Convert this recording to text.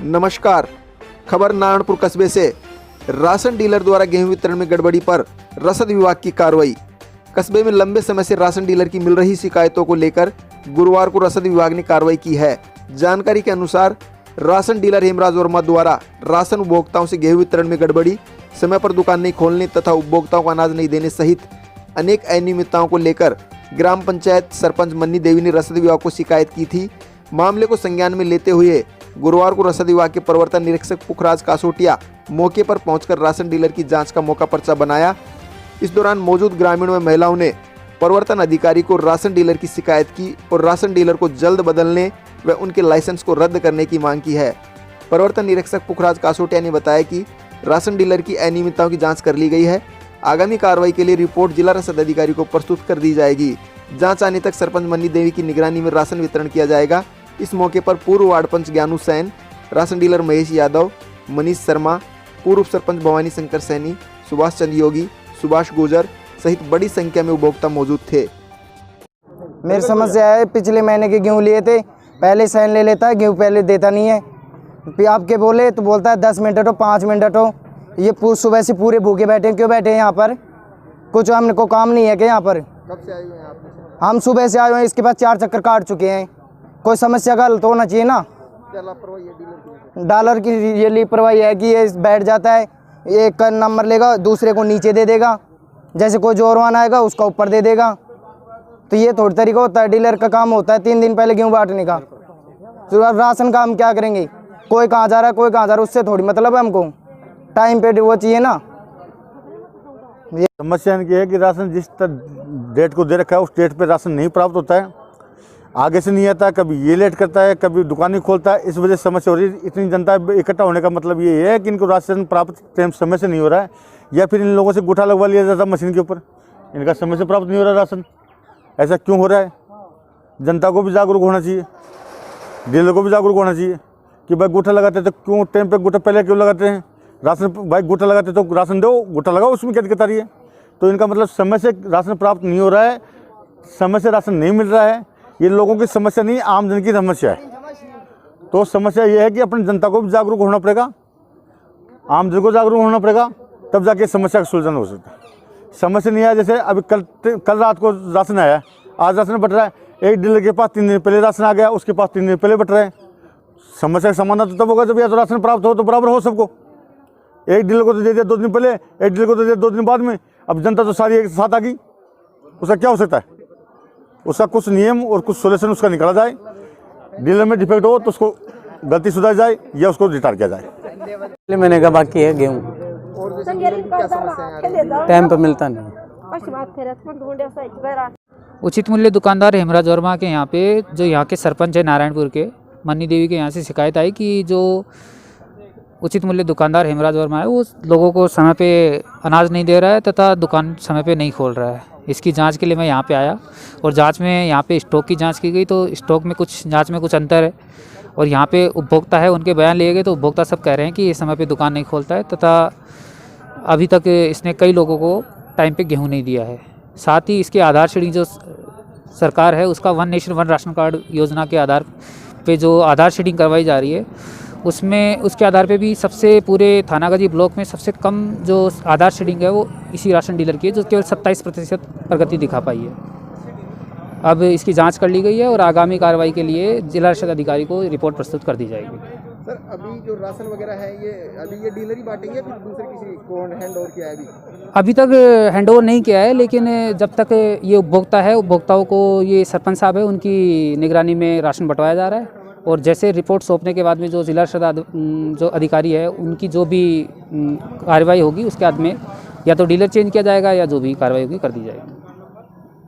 नमस्कार। खबर नारायणपुर कस्बे से। राशन डीलर द्वारा गेहूं वितरण में गड़बड़ी पर रसद विभाग की कार्रवाई। कस्बे में लंबे समय से राशन डीलर की मिल रही शिकायतों को लेकर गुरुवार को रसद विभाग ने कार्रवाई की है। जानकारी के अनुसार राशन डीलर हेमराज वर्मा द्वारा राशन उपभोक्ताओं से गेहूं वितरण में गड़बड़ी, समय पर दुकान नहीं खोलने तथा उपभोक्ताओं को अनाज नहीं देने सहित अनेक अनियमितताओं को लेकर ग्राम पंचायत सरपंच मन्नी देवी ने रसद विभाग को शिकायत की थी। मामले को संज्ञान में लेते हुए गुरुवार को रसद विभाग के प्रवर्तन निरीक्षक पुखराज कासोटिया मौके पर पहुंचकर राशन डीलर की जांच का मौका पर्चा बनाया। इस दौरान मौजूद ग्रामीणों व महिलाओं ने प्रवर्तन अधिकारी को राशन डीलर की शिकायत की और राशन डीलर को जल्द बदलने व उनके लाइसेंस को रद्द करने की मांग की है। प्रवर्तन निरीक्षक पुखराज कासोटिया ने बताया कि राशन डीलर की अनियमितताओं की जाँच कर ली गई है। आगामी कार्रवाई के लिए रिपोर्ट जिला रसद अधिकारी को प्रस्तुत कर दी जाएगी। जांच आने तक सरपंच मन्नी देवी की निगरानी में राशन वितरण किया जाएगा। इस मौके पर पूर्व वार्ड पंच ज्ञानू सैन, राशन डीलर महेश यादव, मनीष शर्मा, पूर्व सरपंच भवानी शंकर सैनी, सुभाष चंद्र योगी, सुभाष गुजर सहित बड़ी संख्या में उपभोक्ता मौजूद थे। मेरी समस्या है, पिछले महीने के गेहूँ लिए थे, पहले साइन ले लेता है, गेहूँ पहले देता नहीं है। आपके बोले तो बोलता है 10 मिनट हो 5 मिनट हो। ये सुबह से पूरे भूखे बैठे हैं। क्यों बैठे हैं यहाँ पर? कुछ हमने को काम नहीं है क्या यहाँ पर? कब से आए हुए हैं आप? हम सुबह से आए हुए हैं, इसके बाद 4 चक्कर काट चुके हैं। कोई समस्या का हल तो होना चाहिए ना। क्या लापरवाही है डीलर की? डॉलर की ये लापरवाही है कि ये बैठ जाता है, एक का नंबर लेगा दूसरे को नीचे दे देगा, जैसे कोई जोरवान आएगा उसका ऊपर दे देगा। तो ये थोड़ी तरीका होता है, डीलर का काम होता है 3 दिन पहले गेहूँ बांटने का। तो राशन का हम क्या करेंगे? कोई कहाँ जा रहा है कोई कहाँ जा रहा है, उससे थोड़ी मतलब है हमको। टाइम पे वो चाहिए ना। समस्या इनकी है कि राशन जिस डेट को दे रखा है उस डेट पे राशन नहीं प्राप्त होता है, आगे से नहीं आता, कभी ये लेट करता है, कभी दुकान नहीं खोलता है। इस वजह से समस्या हो रही है। इतनी जनता इकट्ठा होने का मतलब ये है कि इनको राशन प्राप्त टाइम समय से नहीं हो रहा है, या फिर इन लोगों से गुठा लगवा लिया जाता है मशीन के ऊपर, इनका समय से प्राप्त नहीं हो रहा राशन। ऐसा क्यों हो रहा है? जनता को भी जागरूक होना चाहिए, डीलर को भी जागरूक होना चाहिए कि भाई गुठा लगाते तो क्यों टाइम पे गुठा पहले क्यों लगाते हैं? राशन भाई गुठा लगाते तो राशन दो, गुठा लगाओ, उसमें क्या दिक्कत आ रही है? तो इनका मतलब समय से राशन प्राप्त नहीं हो रहा है, समय से राशन नहीं मिल रहा है। ये लोगों की समस्या नहीं, आम जन की समस्या है। तो समस्या ये है कि अपनी जनता को भी जागरूक होना पड़ेगा, आम जन को जागरूक होना पड़ेगा, तब जाके समस्या का सुलझन हो सकता है। समस्या नहीं आया, जैसे अभी कल रात को राशन आया, आज राशन बट रहा है। एक डीलर के पास 3 दिन पहले राशन आ गया, उसके पास 3 दिन पहले बट रहे हैं। समस्या का समाधान तो तब होगा जब या तो राशन प्राप्त हो तो बराबर हो सबको। एक डीलर को तो दे दिया 2 दिन पहले, एक डीलर को तो दे दिया 2 दिन बाद में। अब जनता तो सारी एक साथ आ गई, उसका क्या हो सकता है? उसका कुछ नियम और कुछ सोल्यूशन उसका निकाला जाए। डीलर में डिफेक्ट हो तो उसको गलती सुधारी जाए या उसको रिटायर किया जाए। महीने का बाकी है गेहूँ, और जैसे क्या समस्या है? टाइम पर मिलता नहीं। उचित मूल्य दुकानदार हेमराज वर्मा के यहाँ पे, जो यहाँ के सरपंच है नारायणपुर के, मन्नी देवी के यहाँ से शिकायत आई कि जो उचित मूल्य दुकानदार हेमराज वर्मा है वो लोगों को समय पे अनाज नहीं दे रहा है तथा दुकान समय पे नहीं खोल रहा है। इसकी जांच के लिए मैं यहाँ पे आया और जांच में यहाँ पे स्टॉक की जांच की गई, तो स्टॉक में कुछ जांच में कुछ अंतर है और यहाँ पे उपभोक्ता है उनके बयान लिए गए, तो उपभोक्ता सब कह रहे हैं कि ये समय पे दुकान नहीं खोलता है तथा अभी तक इसने कई लोगों को टाइम पे गेहूँ नहीं दिया है। साथ ही इसके आधार शेडिंग जो सरकार है उसका 1 नेशन 1 राशन कार्ड योजना के आधार पे जो आधार शेडिंग करवाई जा रही है, उसमें उसके आधार पे भी सबसे पूरे थानागंज ब्लॉक में सबसे कम जो आधार शेडिंग है वो इसी राशन डीलर की है, जो केवल 27% प्रगति दिखा पाई है। अब इसकी जांच कर ली गई है और आगामी कार्रवाई के लिए जिला रसद अधिकारी को रिपोर्ट प्रस्तुत कर दी जाएगी। सर, अभी जो राशन वगैरह है ये डीलर ही बांटेंगे या फिर दूसरे किसी को हैंड ओवर किया है? अभी तक हैंड ओवर नहीं किया है, लेकिन जब तक ये उपभोक्ता है, उपभोक्ताओं को ये सरपंच साहब है उनकी निगरानी में राशन बंटवाया जा रहा है और जैसे रिपोर्ट सौंपने के बाद में जो जिला रसद जो अधिकारी है उनकी जो भी कार्रवाई होगी उसके बाद में या तो डीलर चेंज किया जाएगा या जो भी कार्रवाई होगी कर दी जाएगी।